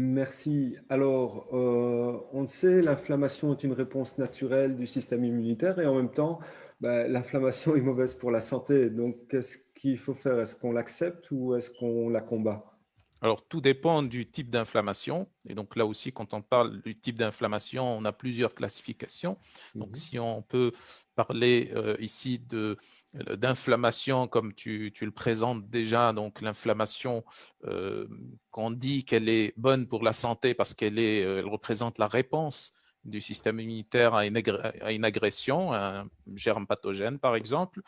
Merci. Alors, on le sait, l'inflammation est une réponse naturelle du système immunitaire et en même temps, l'inflammation est mauvaise pour la santé. Donc, qu'est-ce qu'il faut faire? Est-ce qu'on l'accepte ou est-ce qu'on la combat? Alors, tout dépend du type d'inflammation. Et donc, là aussi, quand on parle du type d'inflammation, on a plusieurs classifications. Donc, Mhm. si on peut parler ici d'inflammation, comme tu le présentes déjà, donc l'inflammation, qu'on dit qu'elle est bonne pour la santé parce elle représente la réponse du système immunitaire à une agression, un germe pathogène, par exemple.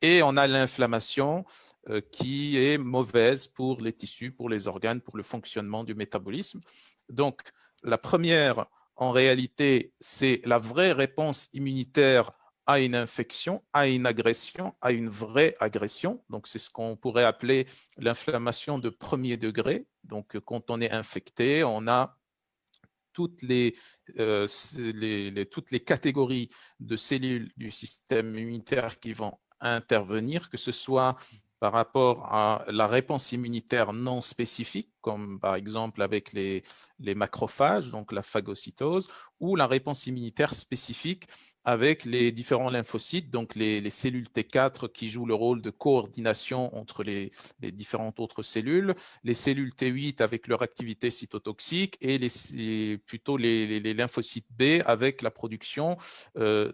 Et on a l'inflammation qui est mauvaise pour les tissus, pour les organes, pour le fonctionnement du métabolisme. Donc, la première, en réalité, c'est la vraie réponse immunitaire à une infection, à une agression, à une vraie agression. Donc, c'est ce qu'on pourrait appeler l'inflammation de premier degré. Donc, quand on est infecté, on a toutes les catégories de cellules du système immunitaire qui vont intervenir, que ce soit par rapport à la réponse immunitaire non spécifique, comme par exemple avec les macrophages, donc la phagocytose, ou la réponse immunitaire spécifique avec les différents lymphocytes, donc les cellules T4 qui jouent le rôle de coordination entre les différentes autres cellules, les cellules T8 avec leur activité cytotoxique et plutôt les lymphocytes B avec la production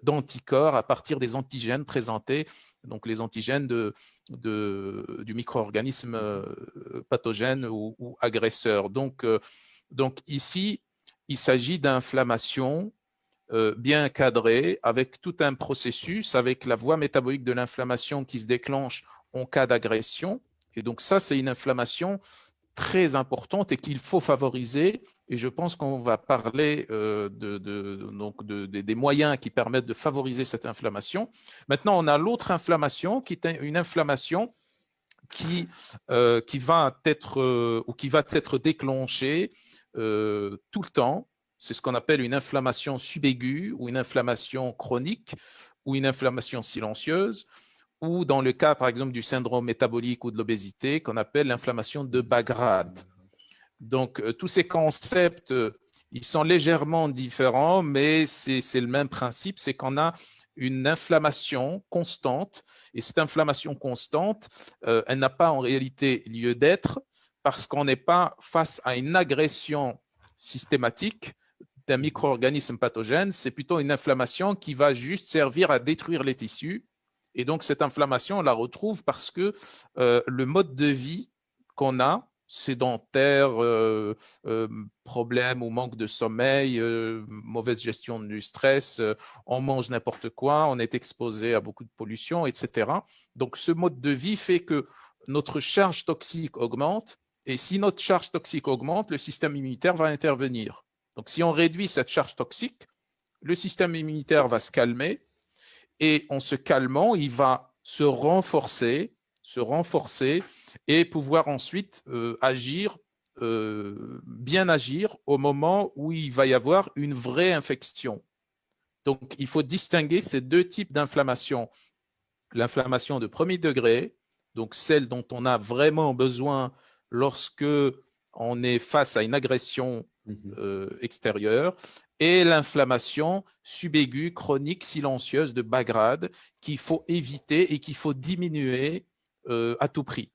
d'anticorps à partir des antigènes présentés, donc les antigènes du micro-organisme pathogène ou agresseur. Donc ici, il s'agit d'inflammation bien cadrée, avec tout un processus, avec la voie métabolique de l'inflammation qui se déclenche en cas d'agression. Et donc ça, c'est une inflammation très importante et qu'il faut favoriser. Et je pense qu'on va parler des moyens qui permettent de favoriser cette inflammation. Maintenant, on a l'autre inflammation qui est une inflammation qui va être ou qui va être déclenchée tout le temps. C'est ce qu'on appelle une inflammation subaiguë ou une inflammation chronique ou une inflammation silencieuse, ou dans le cas, par exemple, du syndrome métabolique ou de l'obésité, qu'on appelle l'inflammation de bas grade. Donc, tous ces concepts, ils sont légèrement différents, mais c'est le même principe, c'est qu'on a une inflammation constante, et cette inflammation constante, elle n'a pas en réalité lieu d'être parce qu'on n'est pas face à une agression systématique d'un micro-organisme pathogène, c'est plutôt une inflammation qui va juste servir à détruire les tissus. Et donc, cette inflammation, on la retrouve parce que le mode de vie qu'on a, sédentaire, problème ou manque de sommeil, mauvaise gestion du stress, on mange n'importe quoi, on est exposé à beaucoup de pollution, etc. Donc, ce mode de vie fait que notre charge toxique augmente, et si notre charge toxique augmente, le système immunitaire va intervenir. Donc, si on réduit cette charge toxique, le système immunitaire va se calmer, et en se calmant, il va se renforcer et pouvoir ensuite bien agir au moment où il va y avoir une vraie infection. Donc, il faut distinguer ces deux types d'inflammation. L'inflammation de premier degré, donc celle dont on a vraiment besoin lorsque on est face à une agression extérieure, et l'inflammation subaiguë, chronique, silencieuse de bas grade qu'il faut éviter et qu'il faut diminuer à tout prix.